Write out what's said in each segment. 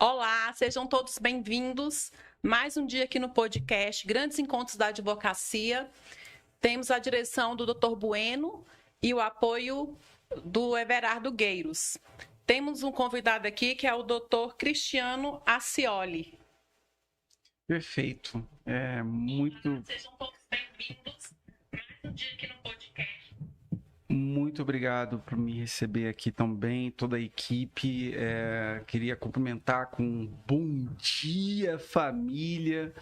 Olá, sejam todos bem-vindos. Mais um dia aqui no podcast Grandes Encontros da Advocacia. Temos a direção do Dr. Bueno e o apoio do Everardo Gueiros. Temos um convidado aqui que é o Dr. Cristiano Acioli. Perfeito. Sejam todos bem-vindos. Mais um dia aqui no podcast. Muito obrigado por me receber aqui também, toda a equipe. Queria cumprimentar com um bom dia, família,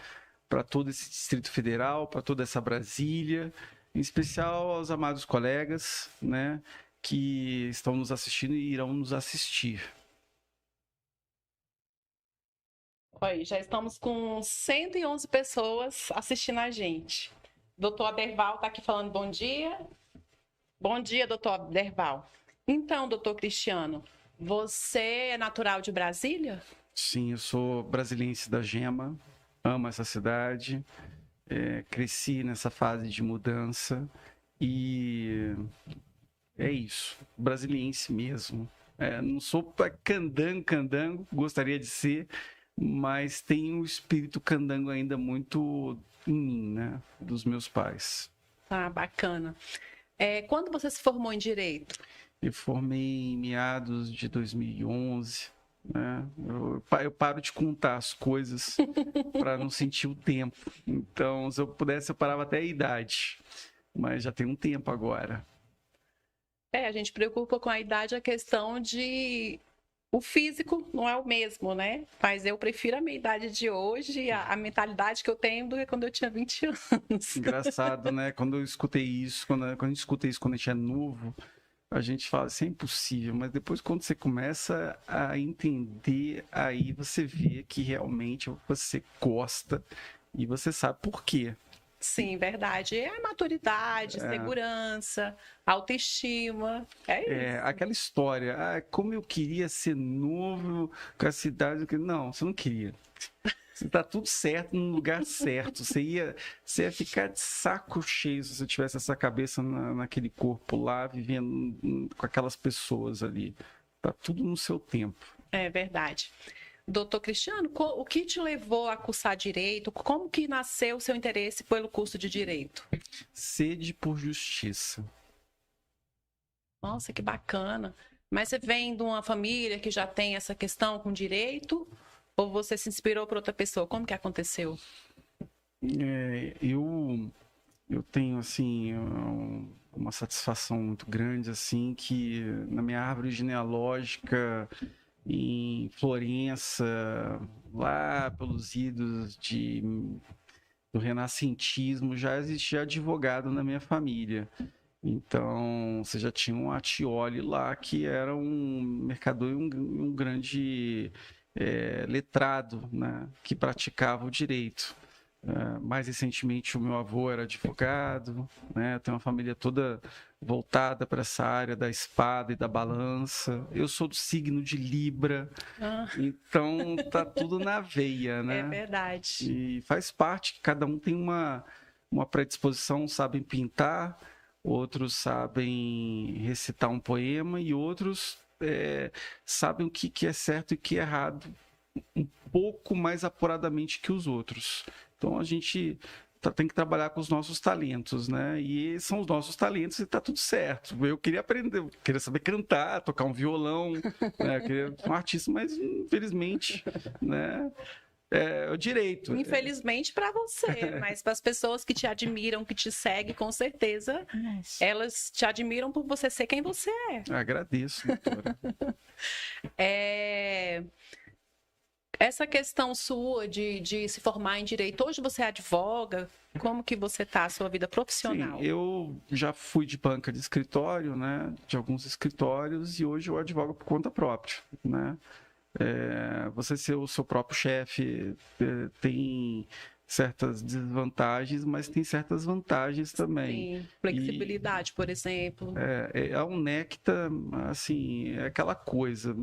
para todo esse Distrito Federal, para toda essa Brasília, em especial aos amados colegas, né, que estão nos assistindo e irão nos assistir. Oi, já estamos com 111 pessoas assistindo a gente. Doutor Aderval está aqui falando bom dia. Bom dia, doutor Aderval. Então, doutor Cristiano, você é natural de Brasília? Sim, eu sou brasiliense da Gema, amo essa cidade, cresci nessa fase de mudança e é isso, brasiliense mesmo. Não sou candango, gostaria de ser, mas tenho o espírito candango ainda muito em mim, né, dos meus pais. Ah, bacana. Quando você se formou em Direito? Eu formei em meados de 2011, né? Eu paro de contar as coisas para não sentir o tempo. Então, se eu pudesse, eu parava até a idade. Mas já tem um tempo agora. A gente preocupa com a idade a questão de... O físico não é o mesmo, né? Mas eu prefiro a minha idade de hoje, a mentalidade que eu tenho do que quando eu tinha 20 anos. Engraçado, né? Quando eu escutei isso, quando a gente escuta isso quando a gente é novo, a gente fala, isso é impossível. Mas depois, quando você começa a entender, aí você vê que realmente você gosta e você sabe por quê. Sim, verdade. É a maturidade, segurança, autoestima. É isso. Aquela história, como eu queria ser novo com a cidade. Não, você não queria. Você tá tudo certo no lugar certo. Você ia ficar de saco cheio se você tivesse essa cabeça naquele corpo lá, vivendo com aquelas pessoas ali. Tá tudo no seu tempo. É verdade. Doutor Cristiano, o que te levou a cursar Direito? Como que nasceu o seu interesse pelo curso de Direito? Sede por justiça. Nossa, que bacana. Mas você vem de uma família que já tem essa questão com direito? Ou você se inspirou por outra pessoa? Como que aconteceu? Eu tenho, assim, uma satisfação muito grande, assim, que na minha árvore genealógica em Florença, lá pelos idos do renascentismo, já existia advogado na minha família. Então, você já tinha um Acioli lá, que era um mercador e um grande letrado, né, que praticava o direito. Mais recentemente, o meu avô era advogado, né? Tem uma família toda voltada para essa área da espada e da balança. Eu sou do signo de Libra, então tá tudo na veia, né? É verdade. E faz parte que cada um tem uma predisposição, sabem pintar, outros sabem recitar um poema e outros sabem o que é certo e o que é errado um pouco mais apuradamente que os outros. Então a gente tem que trabalhar com os nossos talentos, né? E são os nossos talentos e tá tudo certo. Eu queria aprender, queria saber cantar, tocar um violão, né? Eu queria ser um artista, mas infelizmente, né? É o direito. Infelizmente para você, mas para as pessoas que te admiram, que te seguem, com certeza, elas te admiram por você ser quem você é. Agradeço, doutora. Essa questão sua de se formar em direito, hoje você advoga, como que você está a sua vida profissional? Sim, eu já fui de banca de escritório, né, de alguns escritórios, e hoje eu advogo por conta própria, né. Você ser o seu próprio chefe tem certas desvantagens, mas tem certas vantagens também. Sim, flexibilidade, por exemplo. A UNECTA, assim, é aquela coisa,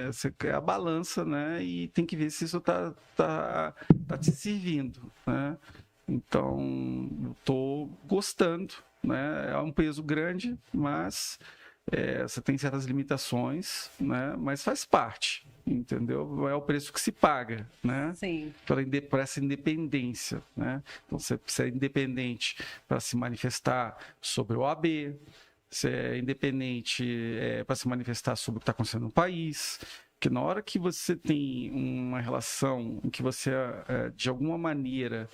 você quer a balança, né? E tem que ver se isso tá te servindo, né? Então, eu estou gostando, né? É um peso grande, mas você tem certas limitações, né? Mas faz parte. entendeu? É o preço que se paga, né? Sim. Por essa independência, né? Então, você precisa ser independente para se manifestar sobre o OAB, você é independente para se manifestar sobre o que está acontecendo no país, porque na hora que você tem uma relação em que você, de alguma maneira,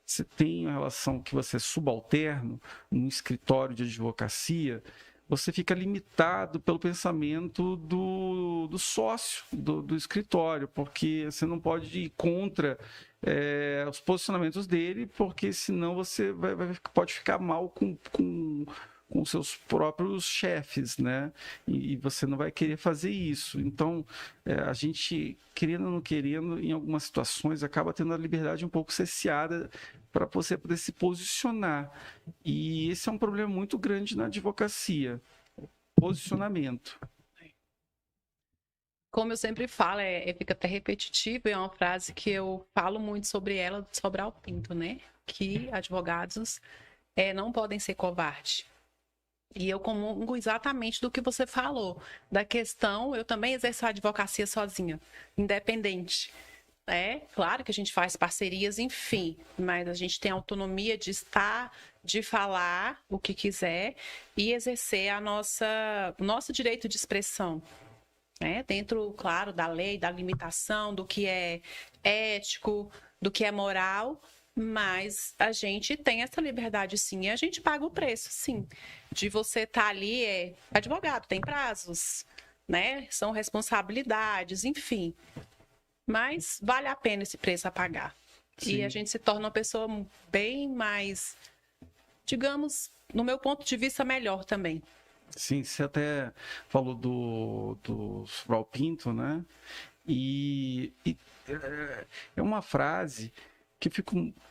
você tem uma relação que você é subalterno num escritório de advocacia, você fica limitado pelo pensamento do sócio do escritório, porque você não pode ir contra os posicionamentos dele, porque senão você pode ficar mal com seus próprios chefes, né? E você não vai querer fazer isso. Então, a gente, querendo ou não querendo, em algumas situações, acaba tendo a liberdade um pouco cerceada para você poder se posicionar. E esse é um problema muito grande na advocacia. Posicionamento. Como eu sempre falo, fica até repetitivo, é uma frase que eu falo muito sobre ela, de Sobral Pinto, né? Que advogados não podem ser covardes. E eu comungo exatamente do que você falou, da questão, eu também exerço a advocacia sozinha, independente. É claro que a gente faz parcerias, enfim, mas a gente tem autonomia de estar, de falar o que quiser e exercer o nosso direito de expressão. Dentro, claro, da lei, da limitação, do que é ético, do que é moral, mas a gente tem essa liberdade, sim, e a gente paga o preço, sim, de você estar ali, advogado, tem prazos, né? São responsabilidades, enfim. Mas vale a pena esse preço a pagar. Sim. E a gente se torna uma pessoa bem mais, digamos, no meu ponto de vista, melhor também. Sim, você até falou do Sobral Pinto, né? E é uma frase que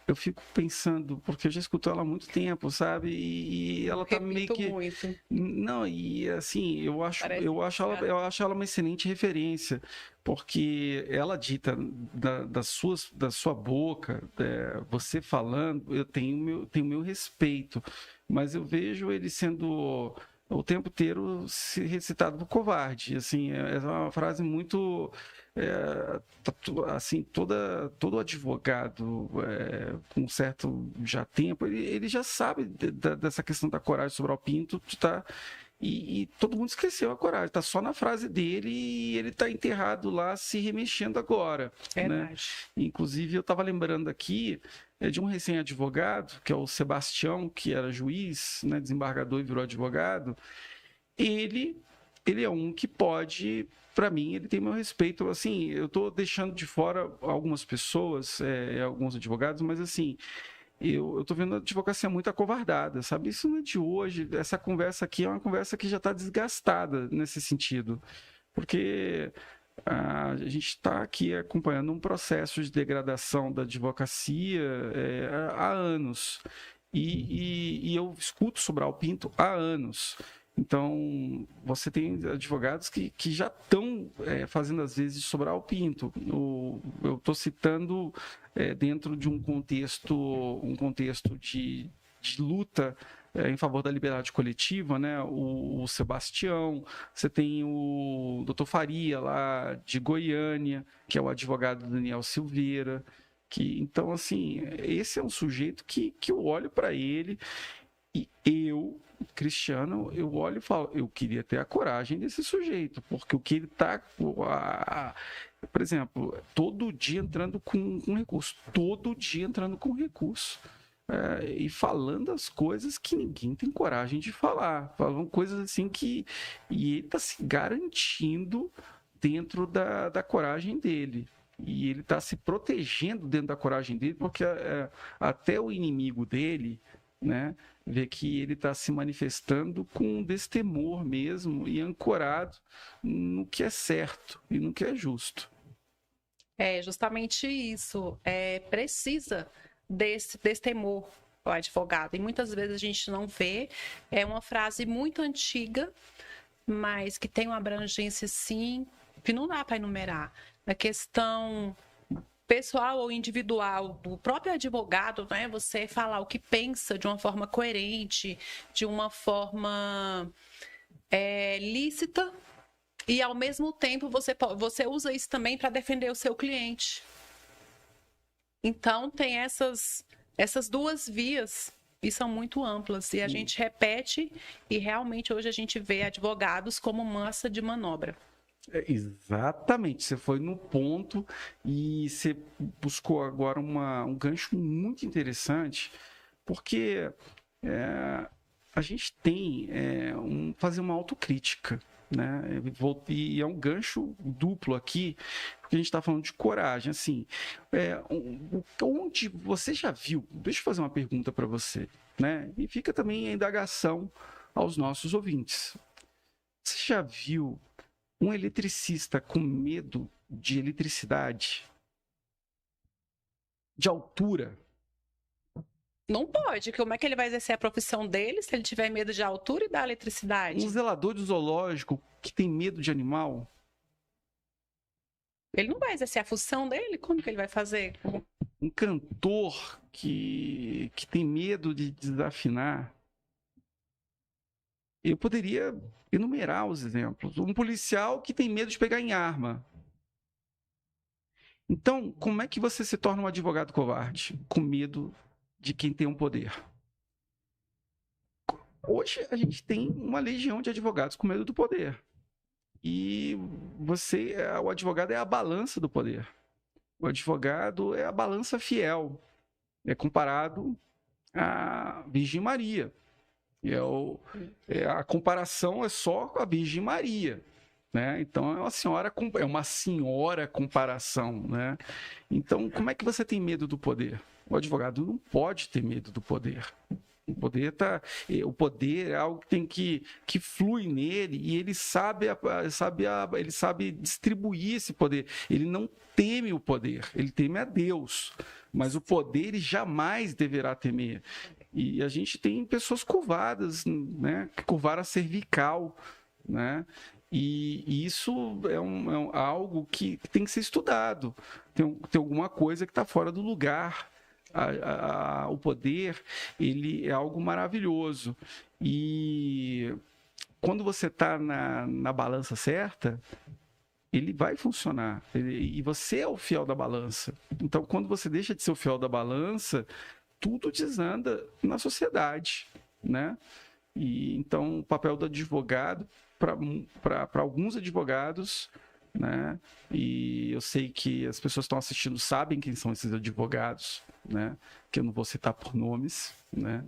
eu fico pensando, porque eu já escuto ela há muito tempo, sabe? E ela tá meio que... muito. Não, e assim, eu acho ela uma excelente referência, porque ela dita da sua boca, você falando, eu tenho meu respeito, mas eu vejo ele sendo o tempo inteiro recitado por covarde. Assim, é uma frase muito... assim, todo advogado com certo já tempo, ele já sabe dessa questão da coragem sobre o Pinto, tá? E todo mundo esqueceu a coragem, tá só na frase dele e ele tá enterrado lá se remexendo agora. Né? Inclusive, eu estava lembrando aqui de um recém-advogado, que é o Sebastião, que era juiz, né, desembargador e virou advogado. Ele é um que pode, para mim, ele tem meu respeito. Assim, eu estou deixando de fora algumas pessoas, alguns advogados, mas assim, eu estou vendo a advocacia muito acovardada, sabe? Isso não é de hoje. Essa conversa aqui é uma conversa que já está desgastada nesse sentido, porque a gente está aqui acompanhando um processo de degradação da advocacia há anos. E eu escuto Sobral Pinto há anos. Então, você tem advogados que já estão fazendo, às vezes, Sobral Pinto. Eu estou citando dentro de um contexto de luta em favor da liberdade coletiva, né? O Sebastião, você tem o Dr. Faria, lá de Goiânia, que é o advogado Daniel Silveira. Então, assim, esse é um sujeito que eu olho para ele e eu, Cristiano, eu olho e falo, eu queria ter a coragem desse sujeito, porque o que ele está, por exemplo, todo dia entrando com recurso, e falando as coisas que ninguém tem coragem de falar, falando coisas assim e ele está se garantindo dentro da coragem dele. E ele está se protegendo dentro da coragem dele, porque até o inimigo dele, né, vê que ele está se manifestando com destemor mesmo e ancorado no que é certo e no que é justo. É justamente isso. Precisa desse destemor o advogado. E muitas vezes a gente não vê. É uma frase muito antiga, mas que tem uma abrangência, sim, que não dá para enumerar. A questão pessoal ou individual do próprio advogado, né? Você falar o que pensa de uma forma coerente, de uma forma lícita e ao mesmo tempo você usa isso também para defender o seu cliente. Então tem essas duas vias e são muito amplas. E a gente repete e realmente hoje a gente vê advogados como massa de manobra. Exatamente, você foi no ponto e você buscou agora um gancho muito interessante, porque a gente tem fazer uma autocrítica, né? E é um gancho duplo aqui, porque a gente está falando de coragem. Assim, onde você já viu? Deixa eu fazer uma pergunta para você, né? E fica também a indagação aos nossos ouvintes. Você já viu um eletricista com medo de eletricidade, de altura? Não pode. Como é que ele vai exercer a profissão dele se ele tiver medo de altura e da eletricidade? Um zelador de zoológico que tem medo de animal? Ele não vai exercer a função dele? Como que ele vai fazer? Um cantor que tem medo de desafinar? Eu poderia enumerar os exemplos. Um policial que tem medo de pegar em arma. Então, como é que você se torna um advogado covarde? Com medo de quem tem um poder. Hoje a gente tem uma legião de advogados com medo do poder. E o advogado é a balança do poder. O advogado é a balança fiel. É comparado à Virgem Maria. A comparação é só com a Virgem Maria. Né? Então é uma senhora comparação. Né? Então, como é que você tem medo do poder? O advogado não pode ter medo do poder. O poder é algo que flui nele e ele sabe distribuir esse poder. Ele não teme o poder, ele teme a Deus. Mas o poder ele jamais deverá temer. E a gente tem pessoas curvadas, né? Curvar a cervical, né? E isso é algo que tem que ser estudado. Tem alguma coisa que está fora do lugar. O poder ele é algo maravilhoso. E quando você está na balança certa, ele vai funcionar. E você é o fiel da balança. Então, quando você deixa de ser o fiel da balança, tudo desanda na sociedade, né? E então o papel do advogado para alguns advogados, né? E eu sei que as pessoas que estão assistindo sabem quem são esses advogados, né? Que eu não vou citar por nomes, né?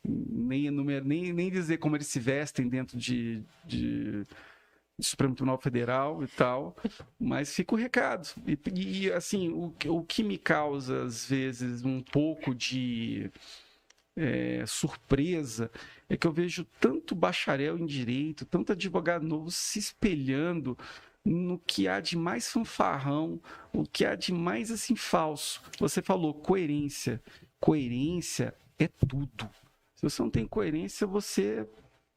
Nem dizer como eles se vestem dentro de Supremo Tribunal Federal e tal, mas fica o recado. E assim, o que me causa às vezes um pouco de surpresa é que eu vejo tanto bacharel em direito, tanto advogado novo se espelhando no que há de mais fanfarrão, o que há de mais assim falso. Você falou coerência. Coerência é tudo. Se você não tem coerência, você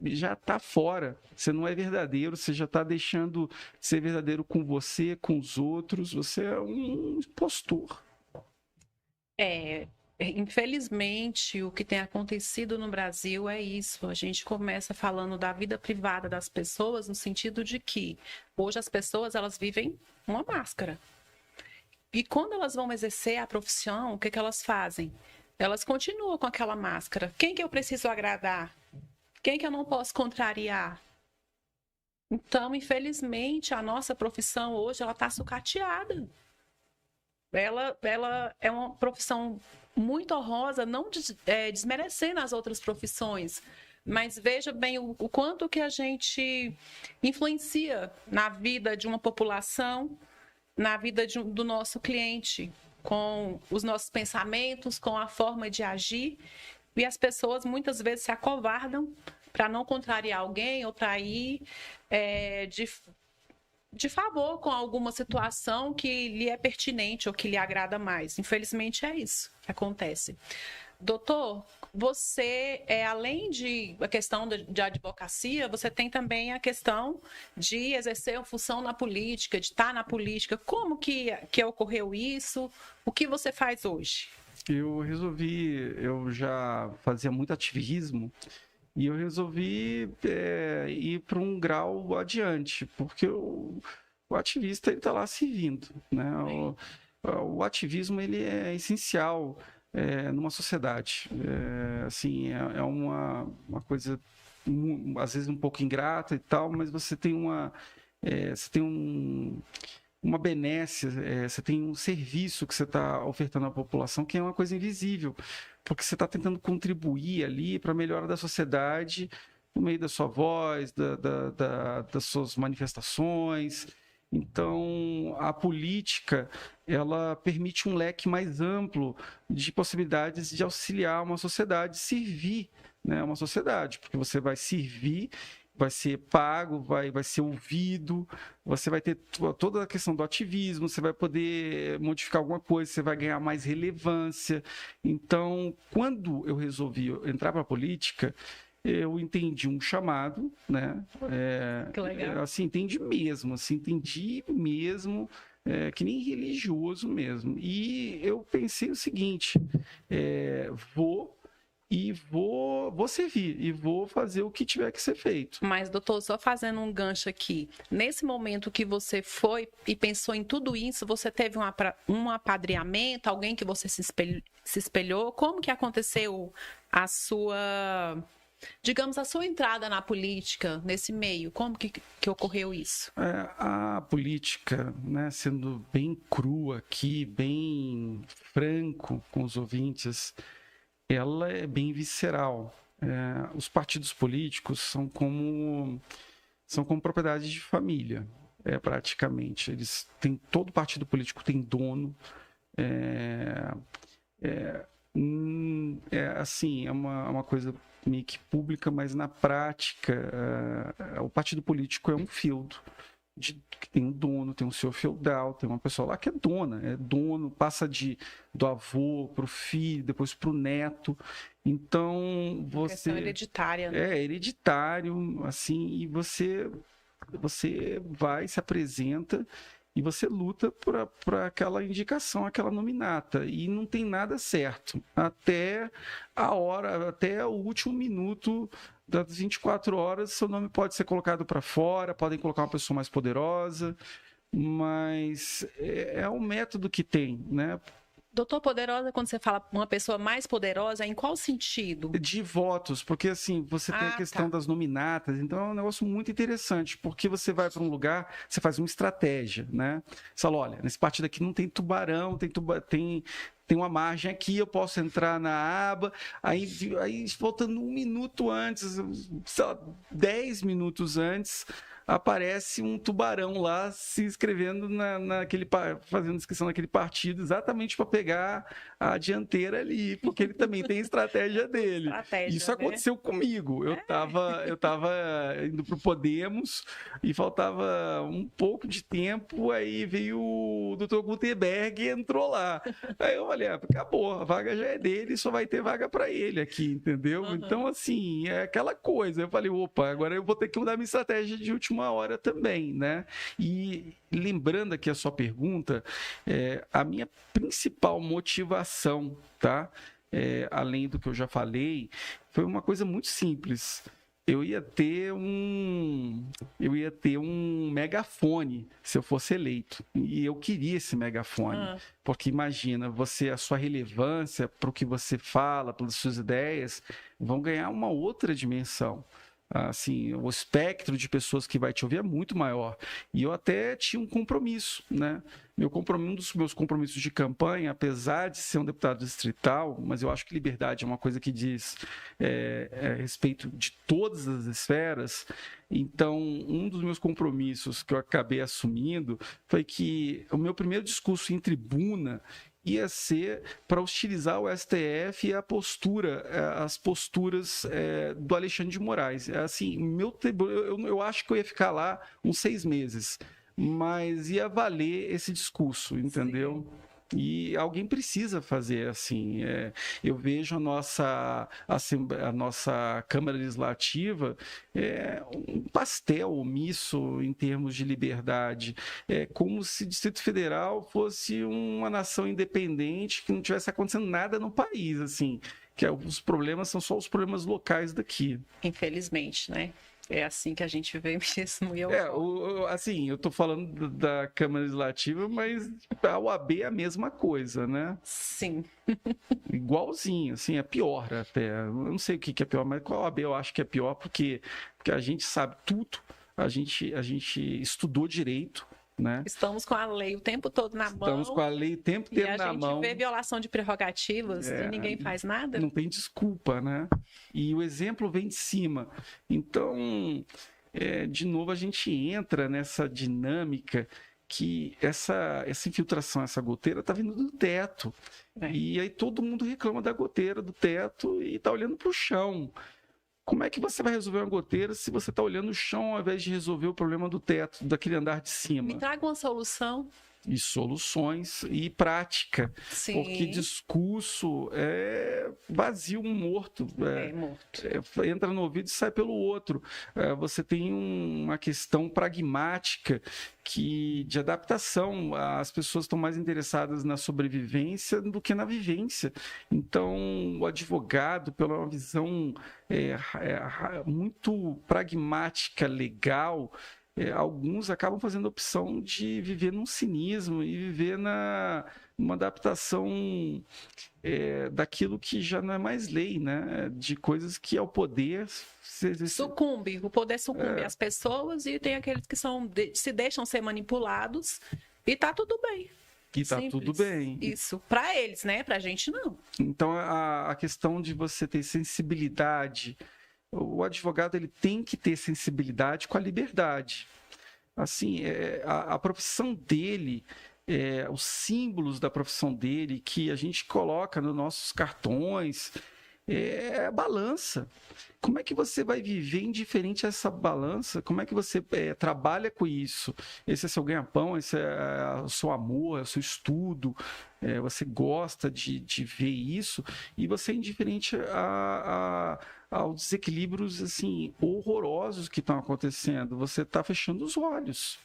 já está fora. Você não é verdadeiro, você já está deixando de ser verdadeiro com você, com os outros. Você é um impostor. Infelizmente, o que tem acontecido no Brasil é isso. A gente começa falando da vida privada das pessoas no sentido de que hoje as pessoas elas vivem uma máscara. E quando elas vão exercer a profissão, o que elas fazem? Elas continuam com aquela máscara. Quem que eu preciso agradar? Quem que eu não posso contrariar? Então, infelizmente, a nossa profissão hoje ela está sucateada. Ela é uma profissão muito honrosa, não desmerecendo as outras profissões, mas veja bem o quanto que a gente influencia na vida de uma população, na vida do nosso cliente, com os nossos pensamentos, com a forma de agir, e as pessoas muitas vezes se acovardam para não contrariar alguém ou para ir de favor com alguma situação que lhe é pertinente ou que lhe agrada mais. Infelizmente é isso que acontece. Doutor, você, além de a questão de advocacia, você tem também a questão de exercer uma função na política, de estar na política. Como que ocorreu isso? O que você faz hoje? Eu já fazia muito ativismo E eu resolvi ir para um grau adiante, porque o ativista ele está lá servindo, né? O ativismo ele é essencial numa sociedade. Assim, é uma coisa às vezes um pouco ingrata e tal, mas você tem uma benesse, você tem um serviço que você está ofertando à população que é uma coisa invisível, porque você está tentando contribuir ali para a melhora da sociedade no meio da sua voz, das suas manifestações. Então, a política, ela permite um leque mais amplo de possibilidades de auxiliar uma sociedade, servir, né, uma sociedade, porque você vai servir, vai ser pago, vai ser ouvido, você vai ter toda a questão do ativismo, você vai poder modificar alguma coisa, você vai ganhar mais relevância. Então, quando eu resolvi entrar para a política, eu entendi um chamado, né? Que legal. Assim, entendi mesmo, que nem religioso mesmo. E eu pensei o seguinte: vou servir, e vou fazer o que tiver que ser feito. Mas, doutor, só fazendo um gancho aqui, nesse momento que você foi e pensou em tudo isso, você teve um apadrinhamento, alguém que você se espelhou? Como que aconteceu a sua, digamos, a sua entrada na política, nesse meio? Como que ocorreu isso? A política, né, sendo bem crua aqui, bem franco com os ouvintes, ela é bem visceral. Os partidos políticos são como propriedade de família, praticamente. Eles têm, todo partido político tem dono. Assim, é uma coisa meio que pública, mas na prática, o partido político é um feudo. Que tem um dono, tem um senhor feudal, tem uma pessoa lá que é dono, passa do avô para o filho, depois para o neto. Então, você... Questão hereditária, né? É hereditário, assim, e você vai, se apresenta e você luta por aquela indicação, aquela nominata. E não tem nada certo. Até o último minuto das 24 horas, seu nome pode ser colocado para fora, podem colocar uma pessoa mais poderosa, mas é o método que tem, né? Doutor, poderosa, quando você fala uma pessoa mais poderosa, em qual sentido? De votos, porque assim, você tem a questão das nominatas, então é um negócio muito interessante, porque você vai para um lugar, você faz uma estratégia, né? Você fala, olha, nesse partido aqui não tem tubarão, tem uma margem aqui, eu posso entrar na aba, aí faltando um minuto antes, sei lá, 10 minutos antes, aparece um tubarão lá se inscrevendo fazendo inscrição naquele partido, exatamente para pegar a dianteira ali, porque ele também tem estratégia dele. Isso aconteceu comigo. Eu tava indo pro Podemos e faltava um pouco de tempo, aí veio o Dr. Gutenberg e entrou lá. Aí eu falei, acabou, a vaga já é dele, só vai ter vaga para ele aqui, entendeu? Uhum. Então, assim, é aquela coisa. Eu falei, opa, agora eu vou ter que mudar minha estratégia de última hora também, né? E lembrando aqui a sua pergunta, a minha principal motivação, tá? Além do que eu já falei, foi uma coisa muito simples. Eu ia ter um megafone se eu fosse eleito. E eu queria esse megafone. Porque imagina, a sua relevância para o que você fala, pelas suas ideias, vão ganhar uma outra dimensão. Assim, o espectro de pessoas que vai te ouvir é muito maior. E eu até tinha um compromisso, né? Um dos meus compromissos de campanha, apesar de ser um deputado distrital, mas eu acho que liberdade é uma coisa que diz a respeito de todas as esferas. Então, um dos meus compromissos que eu acabei assumindo foi que o meu primeiro discurso em tribuna ia ser para hostilizar o STF e as posturas do Alexandre de Moraes. Assim, eu acho que eu ia ficar lá uns 6 meses, mas ia valer esse discurso, entendeu? Sim. E alguém precisa fazer assim. Eu vejo a nossa Câmara Legislativa um pastel omisso em termos de liberdade. É como se o Distrito Federal fosse uma nação independente, que não tivesse acontecendo nada no país, assim. que os problemas são só os problemas locais daqui. Infelizmente, né? É assim que a gente vê mesmo. Assim, eu tô falando da Câmara Legislativa, mas a OAB é a mesma coisa, né? Sim. Igualzinho, assim, é pior até. Eu não sei o que é pior, mas com a OAB eu acho que é pior porque a gente sabe tudo, a gente estudou direito, né? Estamos com a lei o tempo todo na mão. Estamos com a lei o tempo inteiro na mão. E a gente vê violação de prerrogativas e ninguém faz nada. Não tem desculpa, né? E o exemplo vem de cima. Então, de novo, a gente entra nessa dinâmica que essa infiltração, essa goteira está vindo do teto. E aí todo mundo reclama da goteira do teto e está olhando para o chão. Como é que você vai resolver uma goteira se você está olhando o chão ao invés de resolver o problema do teto, daquele andar de cima? Me traga uma solução. E soluções e prática. Sim. Porque discurso é vazio, morto. Morto. Entra no ouvido e sai pelo outro. Você tem uma questão pragmática de adaptação. As pessoas estão mais interessadas na sobrevivência do que na vivência. Então, o advogado, pela visão muito pragmática, legal, alguns acabam fazendo a opção de viver num cinismo e viver numa adaptação daquilo que já não é mais lei, né? De coisas que é o poder... Sucumbe, o poder sucumbe às pessoas e tem aqueles que se deixam ser manipulados e tá tudo bem. E tá tudo bem. Isso, para eles, né? Pra gente não. Então, a questão de você ter sensibilidade... O advogado ele tem que ter sensibilidade com a liberdade. Assim, a profissão dele, os símbolos da profissão dele que a gente coloca nos nossos cartões, é a balança. Como é que você vai viver indiferente a essa balança? Como é que você trabalha com isso? Esse é seu ganha-pão, esse é o seu amor, é o seu estudo, você gosta de ver isso e você é indiferente aos desequilíbrios assim, horrorosos que estão acontecendo. Você está fechando os olhos.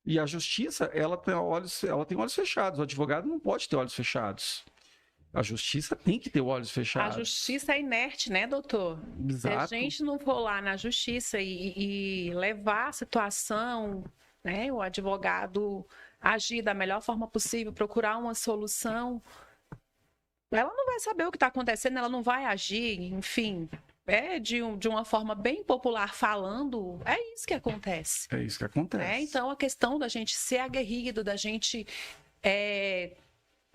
E a justiça, ela tem olhos fechados. O advogado não pode ter olhos fechados. A justiça tem que ter olhos fechados. A justiça é inerte, né, doutor? Exato. Se a gente não for lá na justiça e levar a situação, né, o advogado agir da melhor forma possível, procurar uma solução, ela não vai saber o que está acontecendo, ela não vai agir, enfim. De uma forma bem popular falando, é isso que acontece. É isso que acontece. Então, a questão da gente ser aguerrido, da gente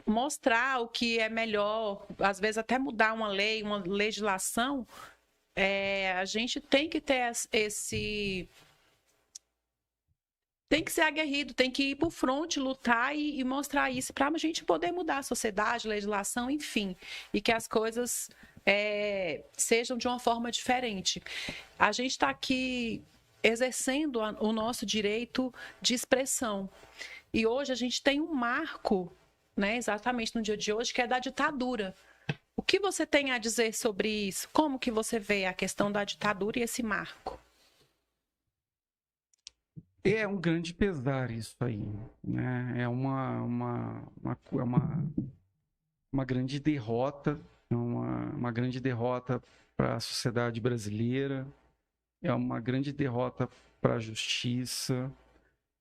mostrar o que é melhor, às vezes até mudar uma lei, uma legislação, a gente tem que ter tem que ser aguerrido, tem que ir para o fronte, lutar e mostrar isso para a gente poder mudar a sociedade, legislação, enfim, e que as coisas sejam de uma forma diferente. A gente está aqui exercendo o nosso direito de expressão. E hoje a gente tem um marco, né, exatamente no dia de hoje, que é da ditadura. O que você tem a dizer sobre isso? Como que você vê a questão da ditadura e esse marco? É um grande pesar isso aí, né? É uma grande derrota, uma grande derrota para a sociedade brasileira, é uma grande derrota para a justiça,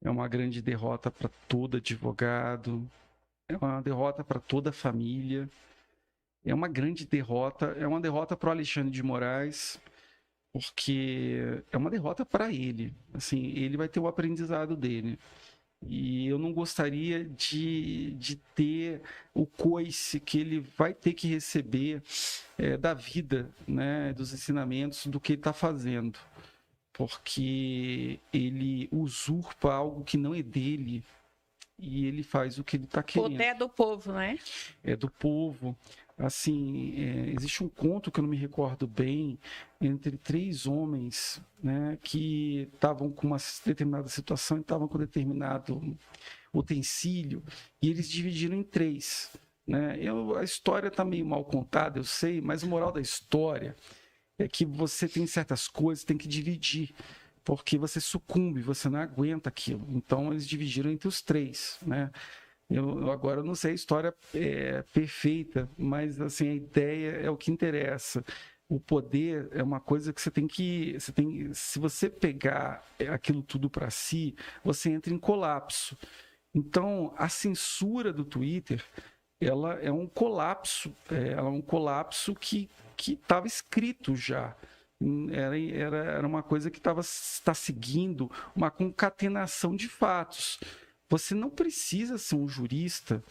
é uma grande derrota para todo advogado, é uma derrota para toda a família, é uma grande derrota, é uma derrota para o Alexandre de Moraes, porque é uma derrota para ele. Assim, ele vai ter o aprendizado dele. E eu não gostaria de ter o coice que ele vai ter que receber da vida, né, dos ensinamentos, do que ele está fazendo. Porque ele usurpa algo que não é dele e ele faz o que ele está querendo. O poder é do povo, né? É do povo. Assim, existe um conto que eu não me recordo bem, entre 3 homens, né, que estavam com uma determinada situação e estavam com determinado utensílio, e eles dividiram em 3. Né? A história está meio mal contada, eu sei, mas o moral da história é que você tem certas coisas, tem que dividir, porque você sucumbe, você não aguenta aquilo. Então, eles dividiram entre os 3, né? Eu agora não sei a história perfeita, mas assim, a ideia é o que interessa. O poder é uma coisa que se você pegar aquilo tudo para si, você entra em colapso. Então, a censura do Twitter, ela é um colapso, ela é um colapso que estava escrito já. Era uma coisa que está seguindo uma concatenação de fatos. Você não precisa ser um jurista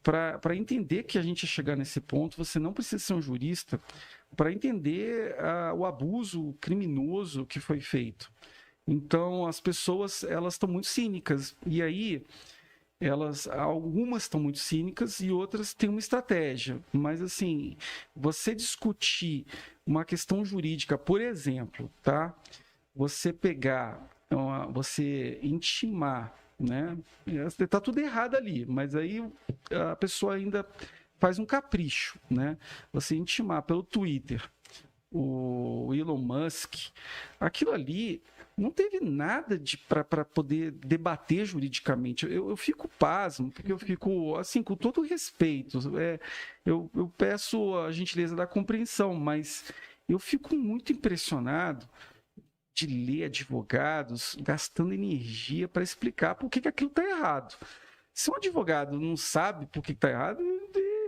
para entender que a gente ia chegar nesse ponto, você não precisa ser um jurista para entender o abuso criminoso que foi feito. Então, as pessoas elas estão muito cínicas. E aí, algumas estão muito cínicas e outras têm uma estratégia. Mas, assim, você discutir uma questão jurídica, por exemplo, tá? Você pegar, você intimar, né? Está tudo errado ali, mas aí a pessoa ainda faz um capricho, né? Você intimar pelo Twitter o Elon Musk, aquilo ali não teve nada para poder debater juridicamente. Eu fico pasmo, porque eu fico, assim, com todo respeito, eu peço a gentileza da compreensão, mas eu fico muito impressionado de ler advogados gastando energia para explicar por que aquilo está errado. Se um advogado não sabe por que está errado,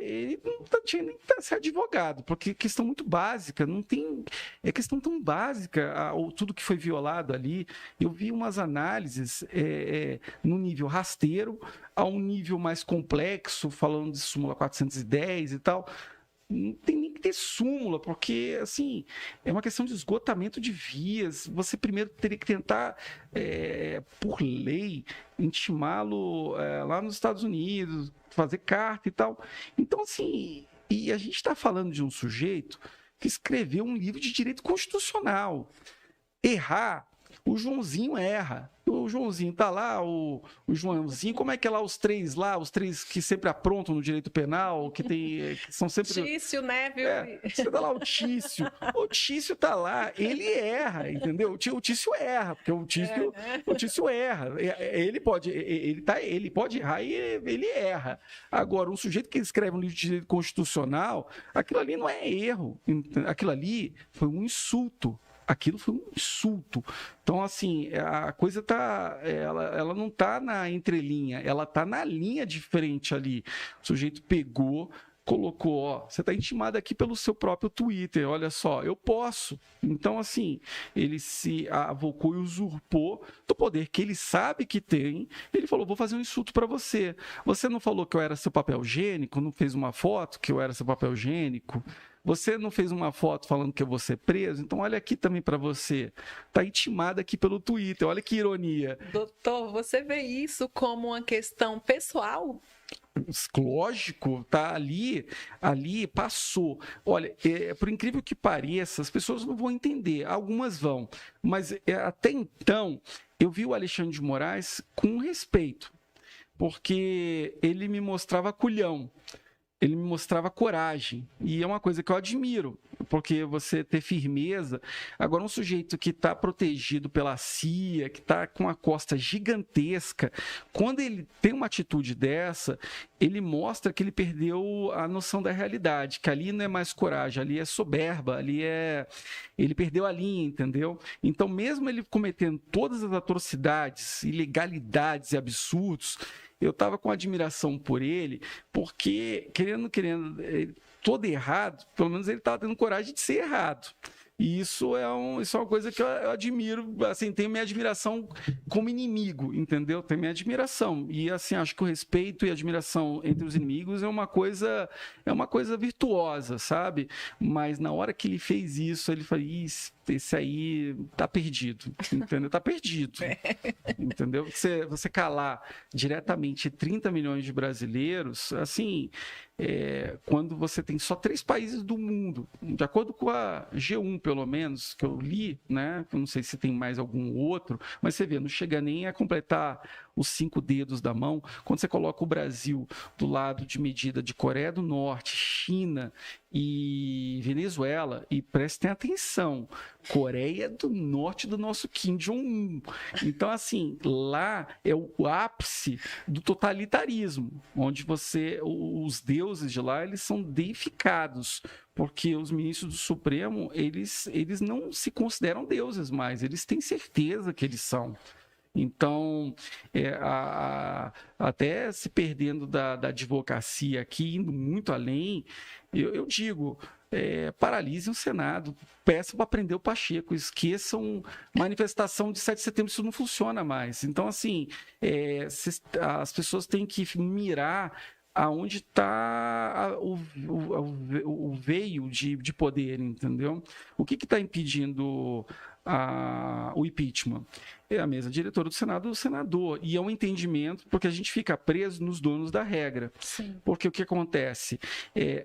ele não tinha nem que ser advogado, porque é questão muito básica, não tem. É questão tão básica, tudo que foi violado ali. Eu vi umas análises no nível rasteiro, a um nível mais complexo, falando de súmula 410 e tal. Não tem nem que ter súmula, porque, assim, é uma questão de esgotamento de vias. Você primeiro teria que tentar, por lei, intimá-lo lá nos Estados Unidos, fazer carta e tal. Então, assim, e a gente está falando de um sujeito que escreveu um livro de direito constitucional. Errar, o Joãozinho erra. O Joãozinho tá lá, o Joãozinho, como é que é lá os três que sempre aprontam no direito penal, que são sempre... Tício, né, viu? Você tá lá, o Tício tá lá, ele erra, entendeu? O Tício erra, porque o Tício erra. Ele pode errar e ele erra. Agora, um sujeito que escreve um livro de direito constitucional, aquilo ali não é erro, aquilo ali foi um insulto. Aquilo foi um insulto. Então, assim, a coisa ela não está na entrelinha, ela está na linha de frente ali. O sujeito pegou, colocou, você está intimado aqui pelo seu próprio Twitter, olha só, eu posso. Então, assim, ele se avocou e usurpou do poder que ele sabe que tem. Ele falou, vou fazer um insulto para você. Você não falou que eu era seu papel higiênico, não fez uma foto que eu era seu papel higiênico? Você não fez uma foto falando que eu vou ser preso? Então, olha aqui também para você. Está intimado aqui pelo Twitter. Olha que ironia. Doutor, você vê isso como uma questão pessoal? Lógico, tá ali passou. Olha, por incrível que pareça, as pessoas não vão entender. Algumas vão. Mas até então, eu vi o Alexandre de Moraes com respeito. Porque ele me mostrava culhão. Ele me mostrava coragem, e é uma coisa que eu admiro, porque você ter firmeza. Agora, um sujeito que está protegido pela CIA, que está com a costa gigantesca, quando ele tem uma atitude dessa, ele mostra que ele perdeu a noção da realidade, que ali não é mais coragem, ali é soberba, ele perdeu a linha, entendeu? Então, mesmo ele cometendo todas as atrocidades, ilegalidades e absurdos, eu estava com admiração por ele, porque, querendo, todo errado, pelo menos ele estava tendo coragem de ser errado. E isso é uma coisa que eu admiro, assim, tenho minha admiração como inimigo, entendeu? Tenho minha admiração. E, assim, acho que o respeito e a admiração entre os inimigos é uma coisa virtuosa, sabe? Mas na hora que ele fez isso, ele falou, esse aí tá perdido, entendeu? Tá perdido, entendeu? Você calar diretamente 30 milhões de brasileiros, assim, quando você tem só 3 países do mundo, de acordo com a G1, pelo menos, que eu li, né? Eu não sei se tem mais algum outro, mas você vê, não chega nem a completar os 5 dedos da mão. Quando você coloca o Brasil do lado de medida de Coreia do Norte, China e Venezuela, e prestem atenção, Coreia do Norte do nosso Kim Jong-un. Então, assim, lá é o ápice do totalitarismo, onde os deuses de lá, eles são deificados, porque os ministros do Supremo, eles não se consideram deuses mais, eles têm certeza que eles são. Então, até se perdendo da advocacia aqui, indo muito além, eu digo, paralisem o Senado, peçam para prender o Pacheco, esqueçam manifestação de 7 de setembro, isso não funciona mais. Então, assim, as pessoas têm que mirar aonde está o veio de poder, entendeu? O que está impedindo o impeachment? É a mesa diretora do Senado, o senador. E é um entendimento, porque a gente fica preso nos donos da regra. Sim. Porque o que acontece?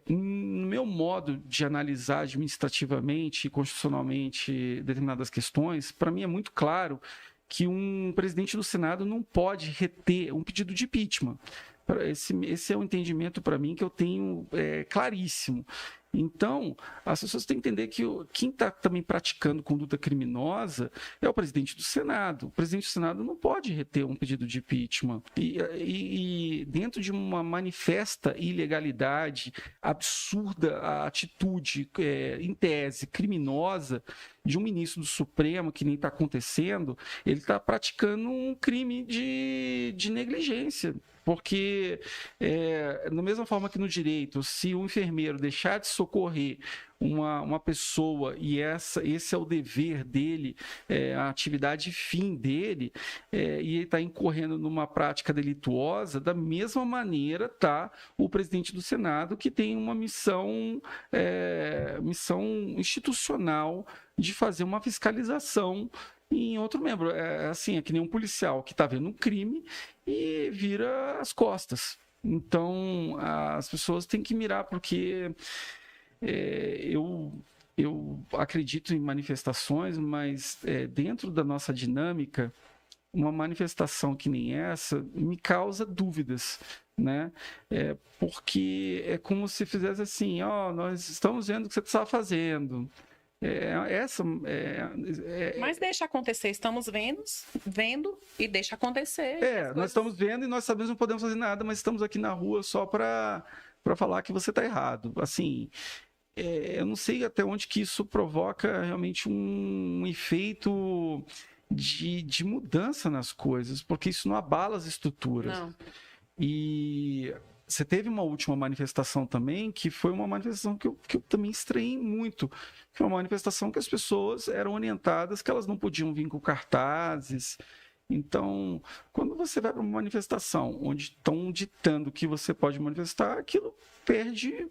No meu modo de analisar administrativamente e constitucionalmente determinadas questões, para mim é muito claro que um presidente do Senado não pode reter um pedido de impeachment. Esse é um entendimento para mim que eu tenho claríssimo. Então, as pessoas têm que entender que quem está também praticando conduta criminosa é o presidente do Senado. O presidente do Senado não pode reter um pedido de impeachment. E dentro de uma manifesta ilegalidade, absurda a atitude, em tese, criminosa, de um ministro do Supremo, que nem está acontecendo, ele está praticando um crime de negligência. Porque, da mesma forma que no direito, se o enfermeiro deixar de socorrer uma pessoa e esse é o dever dele, a atividade fim dele, e ele está incorrendo numa prática delituosa, da mesma maneira está o presidente do Senado, que tem uma missão institucional de fazer uma fiscalização em outro membro. É que nem um policial que está vendo um crime e vira as costas. Então, as pessoas têm que mirar, porque eu acredito em manifestações, mas dentro da nossa dinâmica, uma manifestação que nem essa me causa dúvidas, né? Porque é como se fizesse assim, nós estamos vendo o que você está fazendo. Mas deixa acontecer, estamos vendo e deixa acontecer. Nós estamos vendo e nós sabemos que não podemos fazer nada, mas estamos aqui na rua só para falar que você está errado. Assim, eu não sei até onde que isso provoca realmente um efeito de mudança nas coisas, porque isso não abala as estruturas. Não. E você teve uma última manifestação também, que foi uma manifestação que eu também estranhei muito. Foi uma manifestação que as pessoas eram orientadas que elas não podiam vir com cartazes. Então, quando você vai para uma manifestação onde estão ditando que você pode manifestar, aquilo perde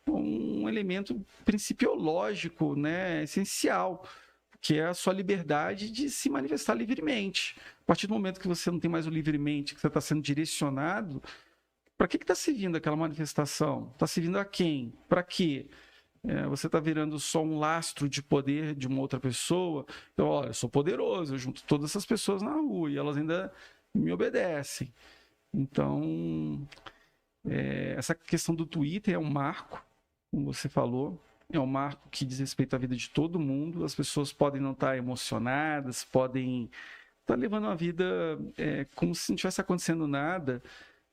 um elemento principiológico, né, essencial, que é a sua liberdade de se manifestar livremente. A partir do momento que você não tem mais o livremente, que você está sendo direcionado, para que está servindo aquela manifestação? Está servindo a quem? Para quê? Você está virando só um lastro de poder de uma outra pessoa. Então, olha, eu sou poderoso, eu junto todas essas pessoas na rua e elas ainda me obedecem. Então, essa questão do Twitter é um marco, como você falou, é um marco que diz respeito à vida de todo mundo. As pessoas podem não estar emocionadas, podem estar levando a vida como se não estivesse acontecendo nada,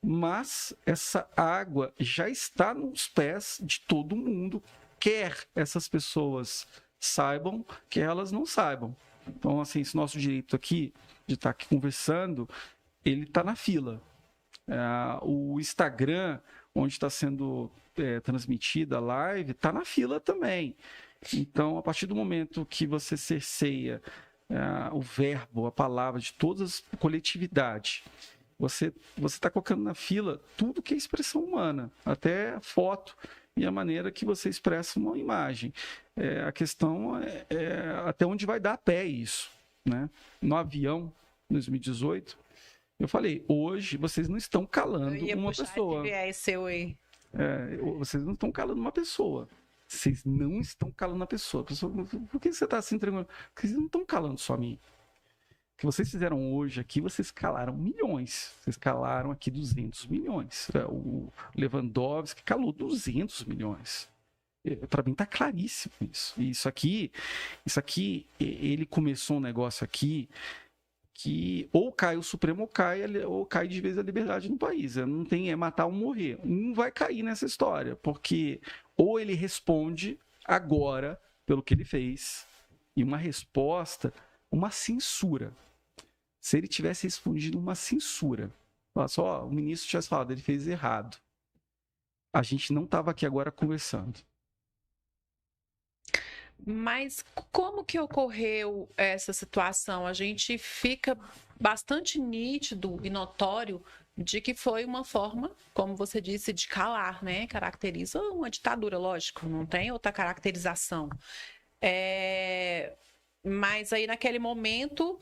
mas essa água já está nos pés de todo mundo, quer essas pessoas saibam, quer elas não saibam. Então, assim, esse nosso direito aqui, de estar aqui conversando, ele está na fila. O Instagram, onde está sendo transmitida a live, está na fila também. Então, a partir do momento que você cerceia o verbo, a palavra de todas as coletividades, você está colocando na fila tudo que é expressão humana, até a foto e a maneira que você expressa uma imagem. A questão é até onde vai dar a pé isso, né? No avião, em 2018, eu falei, hoje vocês não estão calando uma pessoa. Vocês não estão calando uma pessoa. Vocês não estão calando a pessoa. Por que você está assim tranquilo? Porque vocês não estão calando só a mim. O que vocês fizeram hoje aqui, vocês calaram milhões. Vocês calaram aqui 200 milhões. O Lewandowski calou 200 milhões. Para mim está claríssimo isso. Isso aqui, ele começou um negócio aqui que ou cai o Supremo ou cai de vez a liberdade no país. Não tem, é matar ou morrer. Um vai cair nessa história, porque ou ele responde agora pelo que ele fez, e uma resposta, uma censura. Se ele tivesse respondido uma censura, só o ministro tivesse falado, ele fez errado, a gente não estava aqui agora conversando. Mas como que ocorreu essa situação? A gente fica bastante nítido e notório de que foi uma forma, como você disse, de calar, né? Caracteriza uma ditadura, lógico, não tem outra caracterização. Mas aí naquele momento,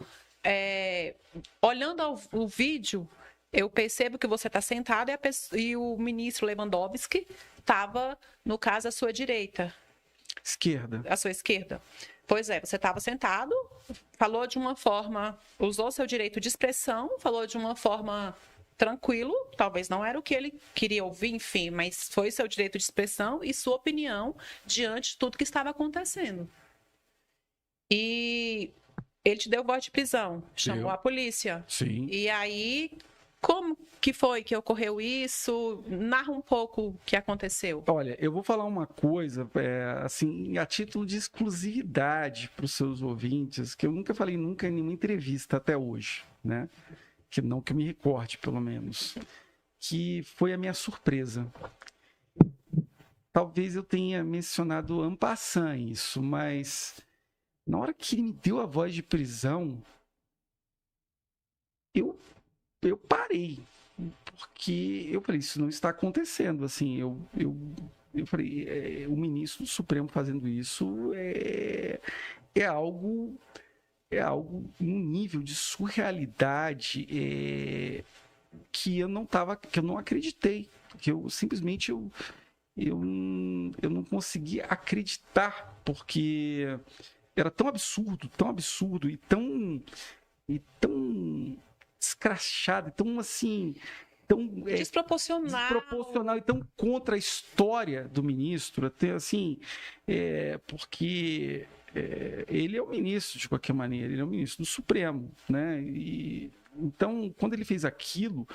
olhando o vídeo, eu percebo que você está sentado e o ministro Lewandowski estava, no caso, à sua direita. Esquerda. À sua esquerda. Pois é, você estava sentado, falou de uma forma, usou seu direito de expressão, falou de uma forma tranquilo, talvez não era o que ele queria ouvir, enfim, mas foi seu direito de expressão e sua opinião diante de tudo que estava acontecendo. E ele te deu voz de prisão, chamou a polícia. Sim. E aí, como que foi que ocorreu isso? Narra um pouco o que aconteceu. Olha, eu vou falar uma coisa, assim, a título de exclusividade para os seus ouvintes, que eu nunca falei em nenhuma entrevista até hoje, né? Que não que eu me recorde, pelo menos. Que foi a minha surpresa. Talvez eu tenha mencionado en passant isso, mas na hora que ele me deu a voz de prisão, eu parei. Porque eu falei, isso não está acontecendo. Assim, eu falei, o ministro do Supremo fazendo isso é algo um nível de surrealidade que eu não acreditei, que eu simplesmente eu não consegui acreditar, porque era tão absurdo e tão escrachado, tão assim, tão desproporcional e tão contra a história do ministro, até assim, porque ele é o ministro de qualquer maneira, ele é o ministro do Supremo, né? E então, quando ele fez aquilo,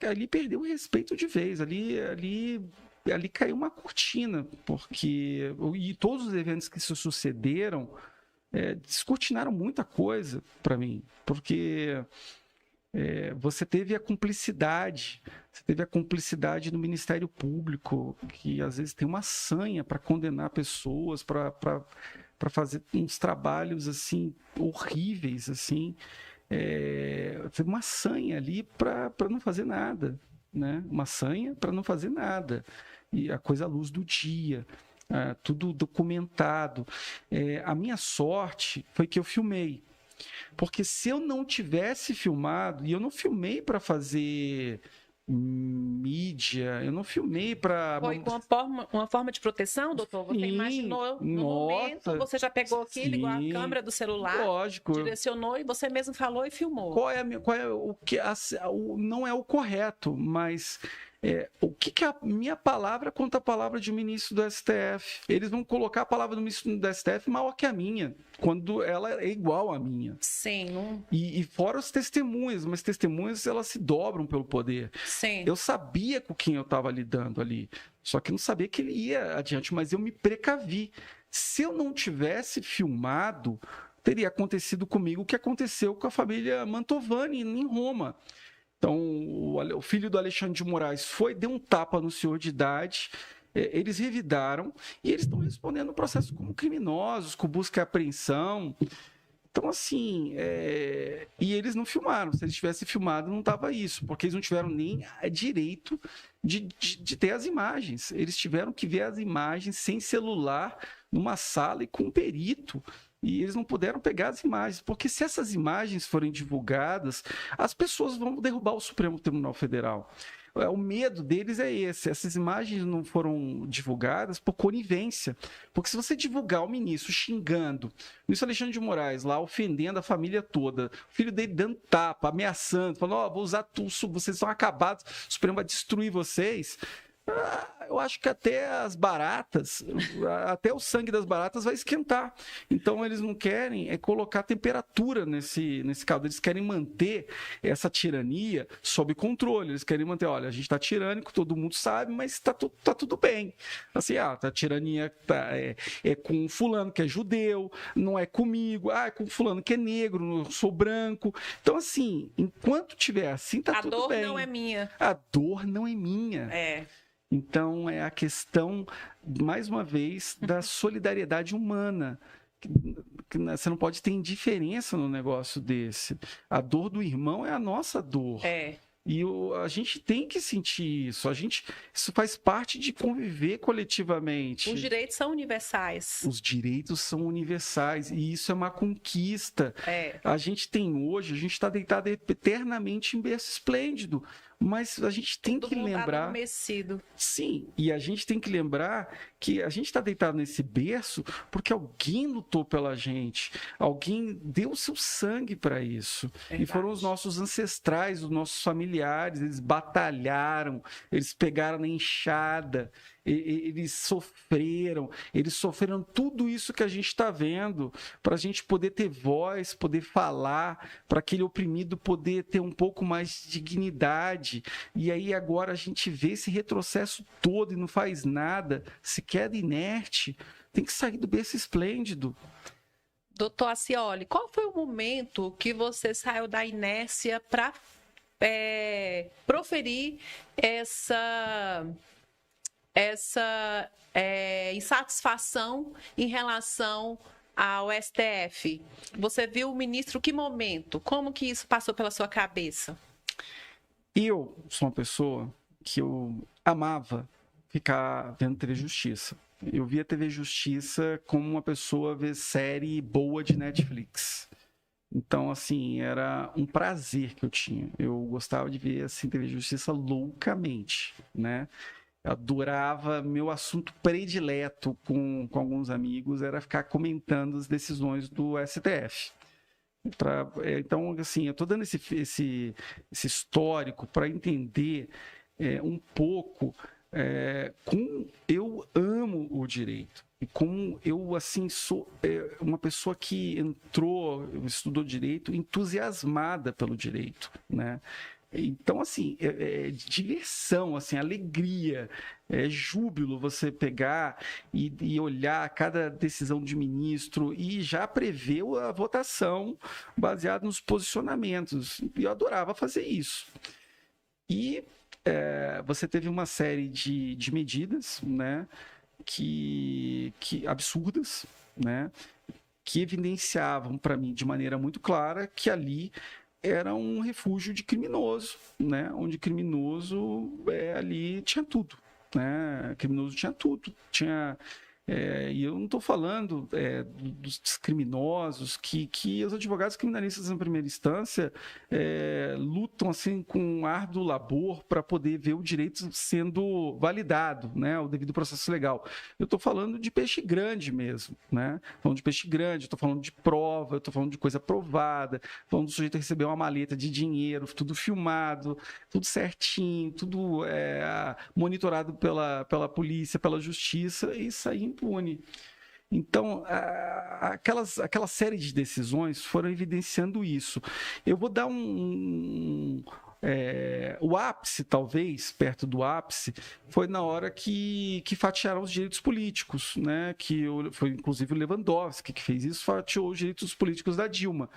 ali perdeu o respeito de vez, ali caiu uma cortina, porque e todos os eventos que se sucederam descortinaram muita coisa para mim, porque você teve a cumplicidade no Ministério Público, que às vezes tem uma sanha para condenar pessoas, para fazer uns trabalhos assim horríveis, assim, teve uma sanha ali para não fazer nada, né? Uma sanha para não fazer nada, e a coisa à luz do dia. Tudo documentado. A minha sorte foi que eu filmei. Porque se eu não tivesse filmado, e eu não filmei para fazer mídia, eu não filmei para... Foi uma forma de proteção, doutor? Você imaginou no momento, você já pegou aqui, ligou a câmera do celular, lógico, direcionou e você mesmo falou e filmou. Não é o correto, mas... o que a minha palavra contra a palavra de um ministro do STF? Eles vão colocar a palavra do ministro do STF maior que a minha, quando ela é igual à minha. Sim. E fora os testemunhas, mas testemunhas elas se dobram pelo poder. Sim. Eu sabia com quem eu estava lidando ali, só que não sabia que ele ia adiante, mas eu me precavi. Se eu não tivesse filmado, teria acontecido comigo o que aconteceu com a família Mantovani em Roma. Então, o filho do Alexandre de Moraes deu um tapa no senhor de idade, eles revidaram e eles estão respondendo o processo como criminosos, com busca e apreensão. Então, assim, e eles não filmaram. Se eles tivessem filmado, não estava isso, porque eles não tiveram nem direito de ter as imagens. Eles tiveram que ver as imagens sem celular, numa sala e com um perito. E eles não puderam pegar as imagens, porque se essas imagens forem divulgadas, as pessoas vão derrubar o Supremo Tribunal Federal. O medo deles é esse. Essas imagens não foram divulgadas por conivência. Porque se você divulgar o ministro xingando, o ministro Alexandre de Moraes lá, ofendendo a família toda, o filho dele dando tapa, ameaçando, falando, vou usar tudo, vocês são acabados, o Supremo vai destruir vocês. Eu acho que até as baratas, até o sangue das baratas vai esquentar. Então eles não querem colocar temperatura nesse caldo. Eles querem manter essa tirania sob controle. Eles querem manter, olha, a gente está tirânico, todo mundo sabe, mas tá tudo bem. Assim, a tirania é com fulano que é judeu, não é comigo, é com fulano que é negro, eu sou branco. Então, assim, enquanto tiver assim, tá tudo bem. A dor não é minha. A dor não é minha. É. Então, é a questão, mais uma vez, da solidariedade humana. Você não pode ter indiferença no negócio desse. A dor do irmão é a nossa dor. É. E a gente tem que sentir isso. Isso faz parte de conviver coletivamente. Os direitos são universais. Os direitos são universais. E isso é uma conquista. A gente está deitado eternamente em berço esplêndido. Mas a gente tem que lembrar... adormecido. Sim, e a gente tem que lembrar que a gente está deitado nesse berço porque alguém lutou pela gente, alguém deu o seu sangue para isso. Verdade. E foram os nossos ancestrais, os nossos familiares, eles batalharam, eles pegaram na enxada, eles sofreram tudo isso que a gente está vendo, para a gente poder ter voz, poder falar, para aquele oprimido poder ter um pouco mais de dignidade. E aí agora a gente vê esse retrocesso todo e não faz nada, se queda inerte, tem que sair do berço esplêndido. Doutor Acioli, qual foi o momento que você saiu da inércia para proferir essa insatisfação em relação ao STF? Você viu o ministro, que momento? Como que isso passou pela sua cabeça? Eu sou uma pessoa que eu amava ficar vendo TV Justiça. Eu via TV Justiça como uma pessoa vê série boa de Netflix. Então, assim, era um prazer que eu tinha. Eu gostava de ver assim, TV Justiça loucamente, né? Eu adorava, meu assunto predileto com alguns amigos era ficar comentando as decisões do STF. Então, assim, eu estou dando esse histórico para entender um pouco como eu amo o direito. E como eu, assim, sou uma pessoa que estudou direito entusiasmada pelo direito, né? Então, assim, diversão, assim, alegria, júbilo você pegar e olhar cada decisão de ministro e já prever a votação baseada nos posicionamentos. E eu adorava fazer isso. E você teve uma série de medidas, né, que absurdas, né, que evidenciavam para mim de maneira muito clara que ali era um refúgio de criminoso, né? Onde criminoso ali tinha tudo, né? Criminoso tinha tudo, e eu não estou falando dos criminosos que os advogados criminalistas em primeira instância lutam assim com árduo labor para poder ver o direito sendo validado, né, o devido processo legal. Eu estou falando de peixe grande mesmo, né? Falando de peixe grande, estou falando de prova, estou falando de coisa provada, falando do sujeito receber uma maleta de dinheiro, tudo filmado, tudo certinho, tudo monitorado pela polícia, pela justiça, e sair impune. Então, aquela série de decisões foram evidenciando isso. Eu vou dar o ápice, talvez, perto do ápice, foi na hora que fatiaram os direitos políticos, né? Foi inclusive o Lewandowski que fez isso, fatiou os direitos políticos da Dilma.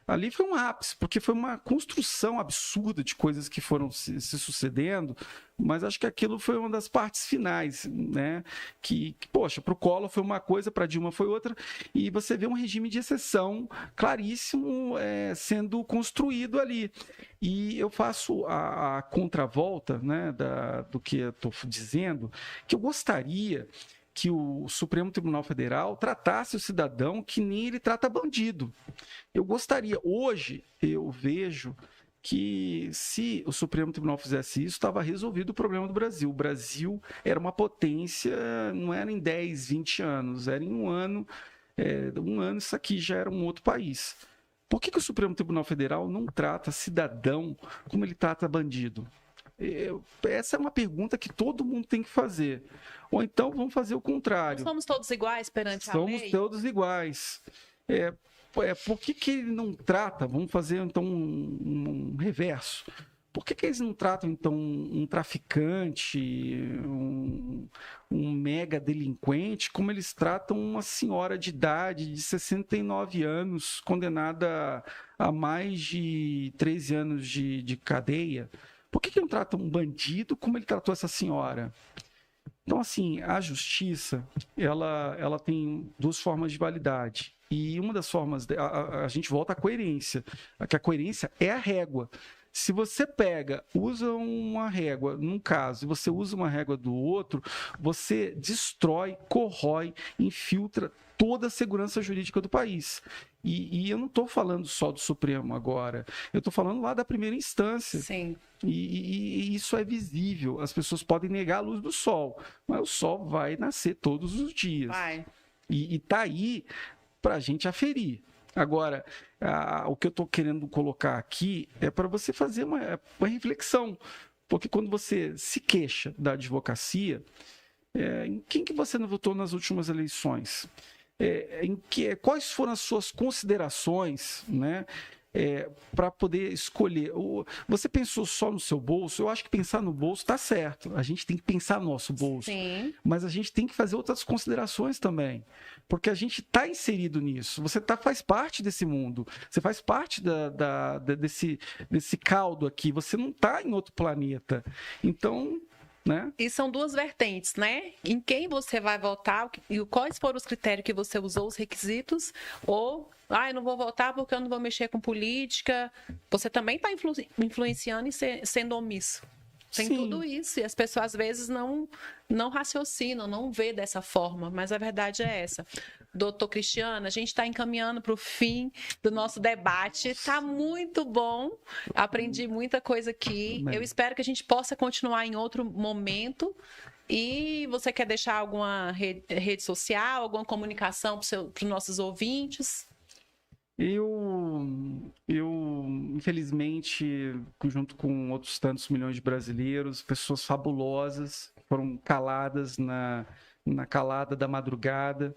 Ali foi um ápice, porque foi uma construção absurda de coisas que foram se sucedendo, mas acho que aquilo foi uma das partes finais, né? Poxa, para o Collor foi uma coisa, para a Dilma foi outra, e você vê um regime de exceção claríssimo sendo construído ali. E eu faço a contravolta, né, do que eu estou dizendo, que eu gostaria que o Supremo Tribunal Federal tratasse o cidadão que nem ele trata bandido. Eu gostaria, hoje eu vejo que se o Supremo Tribunal fizesse isso, estava resolvido o problema do Brasil. O Brasil era uma potência, não era em 10, 20 anos, era em um ano isso aqui já era um outro país. Por que o Supremo Tribunal Federal não trata cidadão como ele trata bandido? Essa é uma pergunta que todo mundo tem que fazer. Ou então vamos fazer o contrário. Nós somos todos iguais perante a lei? Somos todos iguais. Por que ele não trata? Vamos fazer então um reverso. Por que eles não tratam, então, um traficante, um mega delinquente, como eles tratam uma senhora de idade de 69 anos, condenada a mais de 13 anos de cadeia? Por que não tratam um bandido como ele tratou essa senhora? Então, assim, a justiça, ela tem duas formas de validade. E uma das formas, a gente volta à coerência, que a coerência é a régua. Se você usa uma régua num caso e você usa uma régua do outro, você destrói, corrói, infiltra toda a segurança jurídica do país. E eu não estou falando só do Supremo agora, eu estou falando lá da primeira instância. Sim. E isso é visível. As pessoas podem negar a luz do sol, mas o sol vai nascer todos os dias. Vai. E está aí para a gente aferir. Agora, o que eu estou querendo colocar aqui é para você fazer uma reflexão. Porque quando você se queixa da advocacia, em quem que você não votou nas últimas eleições? Quais foram as suas considerações, né? Para poder escolher. Você pensou só no seu bolso? Eu acho que pensar no bolso está certo. A gente tem que pensar no nosso bolso. Sim. Mas a gente tem que fazer outras considerações também. Porque a gente está inserido nisso. Você faz parte desse mundo. Você faz parte desse caldo aqui. Você não está em outro planeta. Então, né? E são duas vertentes, né? Em quem você vai votar e quais foram os critérios que você usou, os requisitos, ou eu não vou votar porque eu não vou mexer com política. Você também está influenciando e sendo omisso. Tem Sim. tudo isso. E as pessoas, às vezes, não raciocinam, não vê dessa forma. Mas a verdade é essa. Doutor Cristiano, a gente está encaminhando para o fim do nosso debate. Está muito bom. Aprendi muita coisa aqui. Eu espero que a gente possa continuar em outro momento. E você quer deixar alguma rede social, alguma comunicação para os nossos ouvintes? Eu, infelizmente, junto com outros tantos milhões de brasileiros, pessoas fabulosas, foram caladas na calada da madrugada.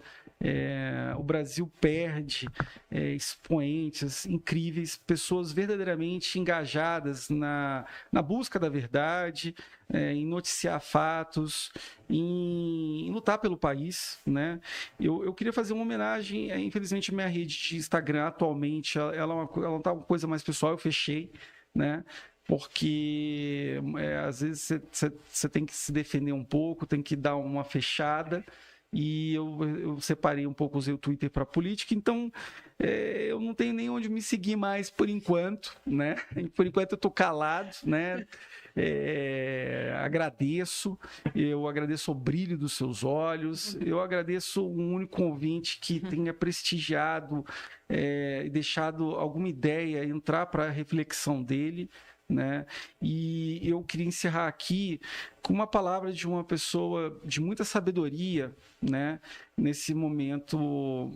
O Brasil perde expoentes incríveis, pessoas verdadeiramente engajadas na busca da verdade, em noticiar fatos, em lutar pelo país, né? Eu queria fazer uma homenagem, infelizmente, a minha rede de Instagram atualmente, ela tá uma coisa mais pessoal, eu fechei, né? Porque às vezes você tem que se defender um pouco, tem que dar uma fechada. E eu separei um pouco, usei o Twitter para política, então eu não tenho nem onde me seguir mais por enquanto, né? Por enquanto eu estou calado, né? Eu agradeço o brilho dos seus olhos, eu agradeço um único ouvinte que tenha prestigiado e deixado alguma ideia entrar para a reflexão dele, né? E eu queria encerrar aqui com uma palavra de uma pessoa de muita sabedoria, né? Nesse momento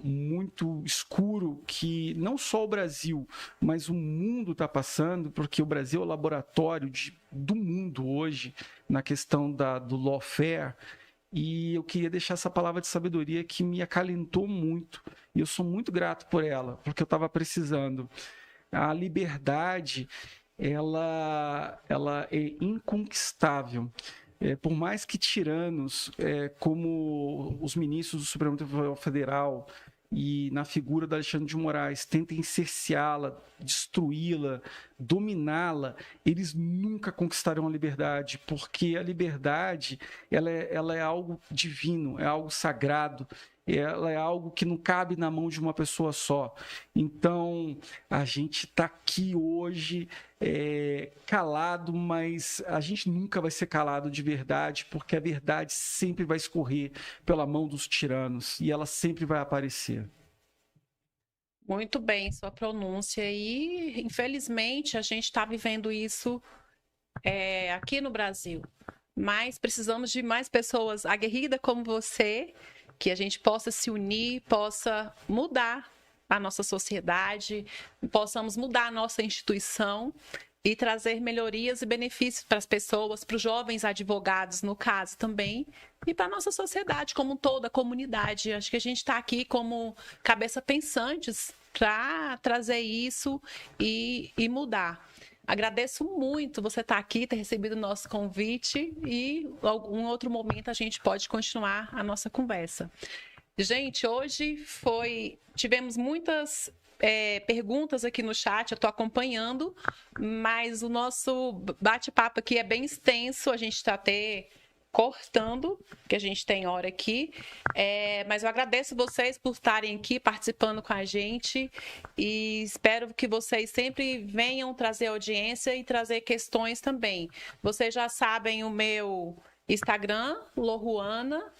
muito escuro que não só o Brasil, mas o mundo está passando, porque o Brasil é o laboratório do mundo hoje na questão do lawfare. E eu queria deixar essa palavra de sabedoria que me acalentou muito. E eu sou muito grato por ela, porque eu estava precisando. A liberdade, ela é inconquistável. Por mais que tiranos, como os ministros do Supremo Tribunal Federal e na figura da Alexandre de Moraes tentem cerceá-la, destruí-la, dominá-la, eles nunca conquistarão a liberdade, porque a liberdade ela é algo divino, é algo sagrado, ela é algo que não cabe na mão de uma pessoa só. Então, a gente está aqui hoje calado, mas a gente nunca vai ser calado de verdade, porque a verdade sempre vai escorrer pela mão dos tiranos e ela sempre vai aparecer. Muito bem, sua pronúncia. E, infelizmente, a gente está vivendo isso aqui no Brasil. Mas precisamos de mais pessoas aguerridas como você, que a gente possa se unir, possa mudar a nossa sociedade, possamos mudar a nossa instituição e trazer melhorias e benefícios para as pessoas, para os jovens advogados, no caso também, e para a nossa sociedade como um todo, a comunidade. Acho que a gente está aqui como cabeça pensantes para trazer isso e mudar. Agradeço muito você estar aqui, ter recebido o nosso convite e em algum outro momento a gente pode continuar a nossa conversa. Gente, hoje tivemos muitas perguntas aqui no chat, eu estou acompanhando, mas o nosso bate-papo aqui é bem extenso, a gente está até cortando, que a gente tem hora aqui, mas eu agradeço vocês por estarem aqui participando com a gente e espero que vocês sempre venham trazer audiência e trazer questões também. Vocês já sabem o meu Instagram, loruana.adv,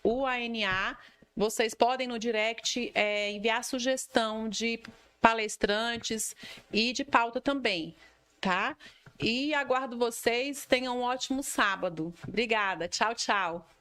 LORRUANA. Vocês podem no direct enviar sugestão de palestrantes e de pauta também, tá? E aguardo vocês. Tenham um ótimo sábado. Obrigada. Tchau, tchau.